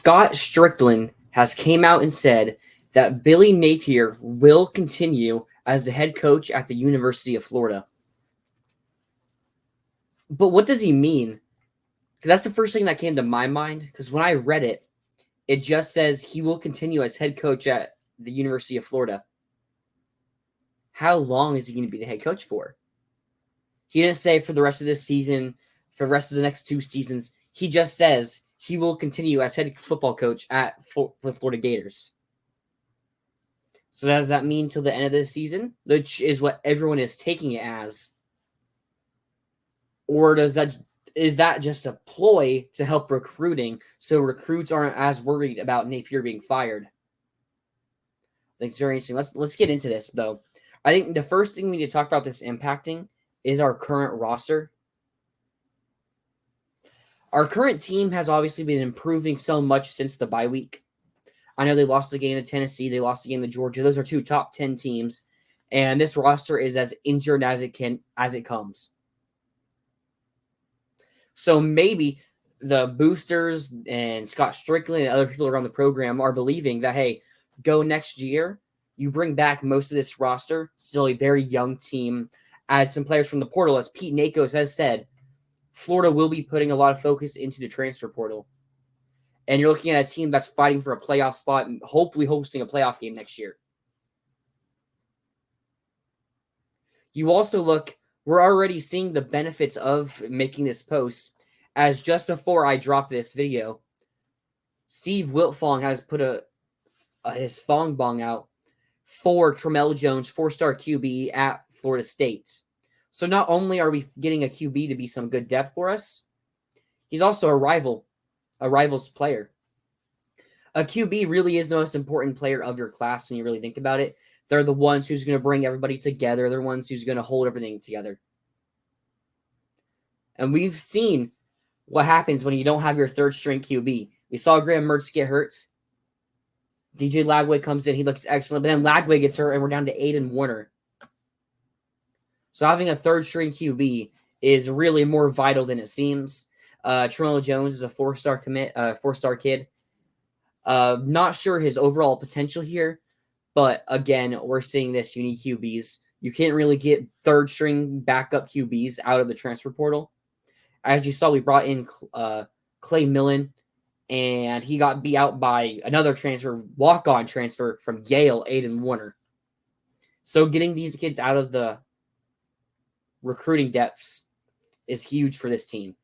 Scott Stricklin has came out and said that Billy Napier will continue as the head coach at the University of Florida. But what does he mean? Because that's the first thing that came to my mind. Because when I read it, it just says he will continue as head coach at the University of Florida. How long is he going to be the head coach for? He didn't say for the rest of this season, for the rest of the next 2 seasons. He just says he will continue as head football coach at the Florida Gators. So does that mean till the end of the season, which is what everyone is taking it as? Or is that just a ploy to help recruiting so recruits aren't as worried about Napier being fired? I think it's very interesting. Let's get into this, though. I think the first thing we need to talk about this impacting is our current roster. Our current team has obviously been improving so much since the bye week. I know they lost the game to Tennessee. They lost the game to Georgia. Those are 2 top 10 teams. And this roster is as injured as it comes. So maybe the boosters and Scott Stricklin and other people around the program are believing that, hey, go next year. You bring back most of this roster, still a very young team, add some players from the portal. As Pete Nakos has said, Florida will be putting a lot of focus into the transfer portal. And you're looking at a team that's fighting for a playoff spot and hopefully hosting a playoff game next year. You also we're already seeing the benefits of making this post, as just before I dropped this video, Steve Wiltfong has put his Fong Bong out for Tramel Jones, 4-star QB at Florida State. So not only are we getting a QB to be some good depth for us, he's also a rival's player. A QB really is the most important player of your class when you really think about it. They're the ones who's going to bring everybody together. They're the ones who's going to hold everything together. And we've seen what happens when you don't have your third-string QB. We saw Graham Mertz get hurt. DJ Lagway comes in. He looks excellent. But then Lagway gets hurt, and we're down to Aiden Warner. So having a third-string QB is really more vital than it seems. Tramel Jones is a 4-star commit, 4-star kid. Not sure his overall potential here. But again, we're seeing this. You need QBs. You can't really get third-string backup QBs out of the transfer portal. As you saw, we brought in Clay Millen, and he got beat out by another walk-on transfer from Yale, Aiden Warner. So getting these kids out of the recruiting depths is huge for this team.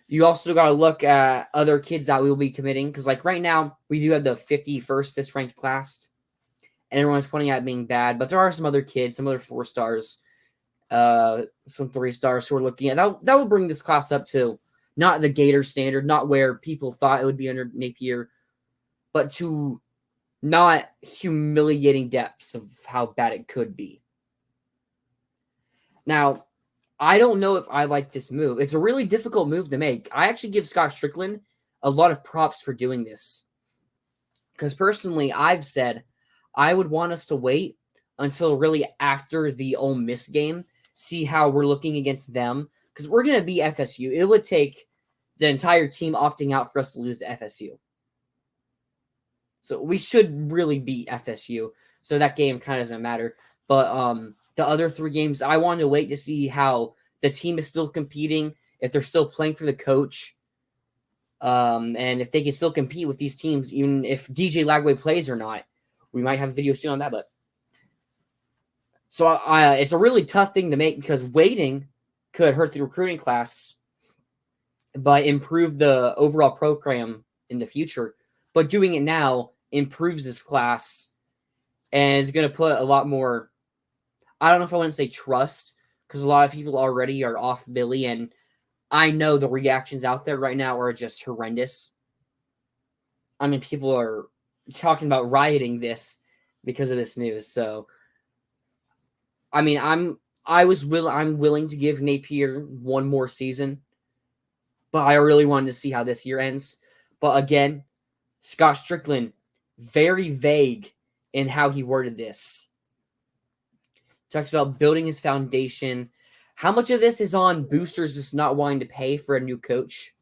You also got to look at other kids that we will be committing, because like right now, we do have the 51st this ranked class, and everyone's pointing at being bad, but there are some other kids, some other 4-stars, some 3-stars who are looking at that will bring this class up to not the Gator standard, not where people thought it would be under Napier, but to not humiliating depths of how bad it could be. Now, I don't know if I like this move. It's a really difficult move to make. I actually give Scott Stricklin a lot of props for doing this, because personally, I've said I would want us to wait until really after the Ole Miss game, see how we're looking against them, because we're going to beat FSU. It would take the entire team opting out for us to lose to FSU. So we should really beat FSU. So that game kind of doesn't matter. But the other 3 games, I want to wait to see how the team is still competing, if they're still playing for the coach, and if they can still compete with these teams, even if DJ Lagway plays or not. We might have a video soon on that, but so it's a really tough thing to make, because waiting could hurt the recruiting class, but improve the overall program in the future. But doing it now improves this class and is going to put a lot more, I don't know if I want to say trust, because a lot of people already are off Billy, and I know the reactions out there right now are just horrendous. I mean, people are talking about rioting this because of this news. So, I mean, I'm willing to give Napier one more season, but I really wanted to see how this year ends. But again, Scott Stricklin, very vague in how he worded this. Talks about building his foundation. How much of this is on boosters just not wanting to pay for a new coach?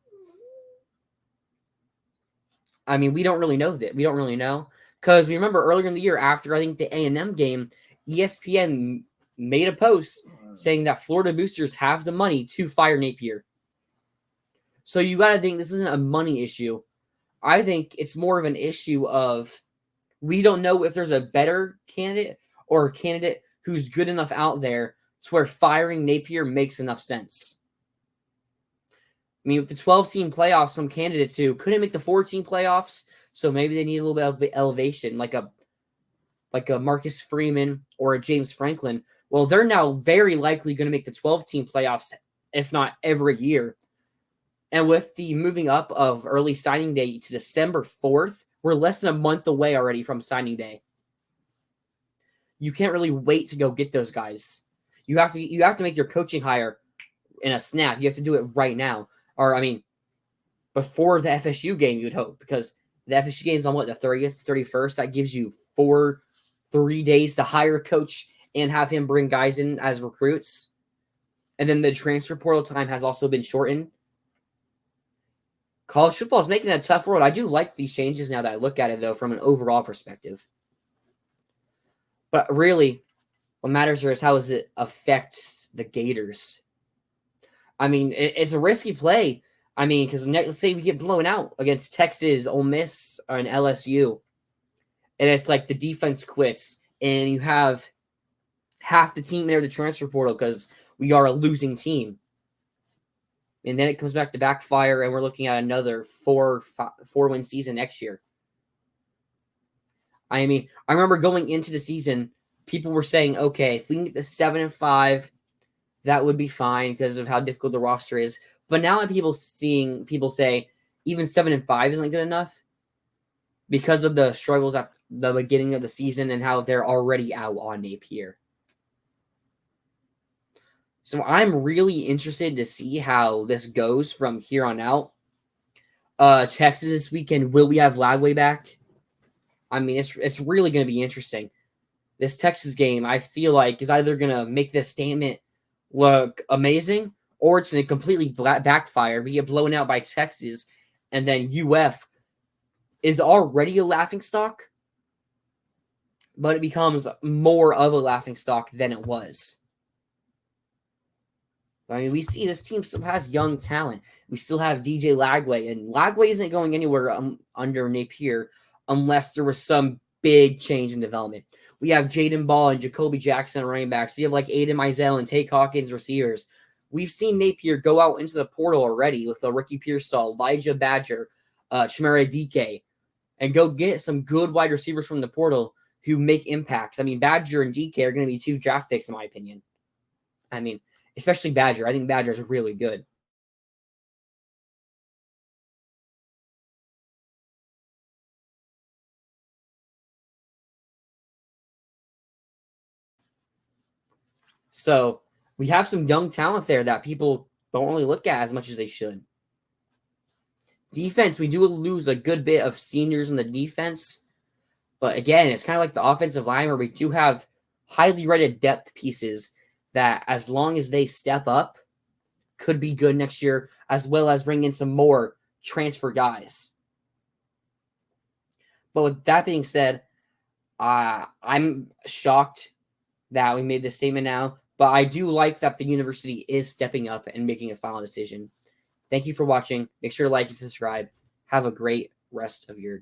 I mean, we don't really know that. We don't really know because we remember earlier in the year after I think the A&M game, ESPN made a post saying that Florida boosters have the money to fire Napier. So you got to think this isn't a money issue. I think it's more of an issue of we don't know if there's a better candidate or a candidate who's good enough out there to where firing Napier makes enough sense. I mean, with the 12-team playoffs, some candidates who couldn't make the 14 playoffs, so maybe they need a little bit of elevation, like a Marcus Freeman or a James Franklin. Well, they're now very likely going to make the 12-team playoffs, if not every year. And with the moving up of early signing day to December 4th, we're less than a month away already from signing day. You can't really wait to go get those guys. You have to make your coaching hire in a snap. You have to do it right now. Or, I mean, before the FSU game, you would hope, because the FSU game is on, the 30th, 31st? That gives you 3 days to hire a coach and have him bring guys in as recruits. And then the transfer portal time has also been shortened. College football is making it a tough world. I do like these changes now that I look at it, though, from an overall perspective. But really, what matters is how it affects the Gators. I mean, it's a risky play. I mean, because let's say we get blown out against Texas, Ole Miss, or an LSU, and it's like the defense quits, and you have half the team enter the transfer portal because we are a losing team. And then it comes back to backfire, and we're looking at another four-win season next year. I mean, I remember going into the season, people were saying, okay, if we can get the 7-5, that would be fine because of how difficult the roster is. But now I'm people say even 7-5 isn't good enough because of the struggles at the beginning of the season and how they're already out on Napier. So I'm really interested to see how this goes from here on out. Texas this weekend, will we have Lagway back? I mean, it's really going to be interesting. This Texas game, I feel like, is either going to make this statement look amazing or it's going to completely backfire. We get blown out by Texas, and then UF is already a laughingstock, but it becomes more of a laughingstock than it was. I mean, we see this team still has young talent. We still have DJ Lagway, and Lagway isn't going anywhere under Napier unless there was some big change in development. We have Jaden Ball and Jacoby Jackson running backs. We have like Aiden Mizell and Tate Hawkins receivers. We've seen Napier go out into the portal already with Ricky Pearsall, Elijah Badger, Chimere DK, and go get some good wide receivers from the portal who make impacts. I mean, Badger and DK are going to be 2 draft picks, in my opinion. I mean, especially Badger. I think Badger is really good. So we have some young talent there that people don't really look at as much as they should. Defense, we do lose a good bit of seniors in the defense. But again, it's kind of like the offensive line where we do have highly rated depth pieces that, as long as they step up, could be good next year, as well as bring in some more transfer guys. But with that being said, I'm shocked that we made this statement now, but I do like that the university is stepping up and making a final decision. Thank you for watching. Make sure to like and subscribe. Have a great rest of your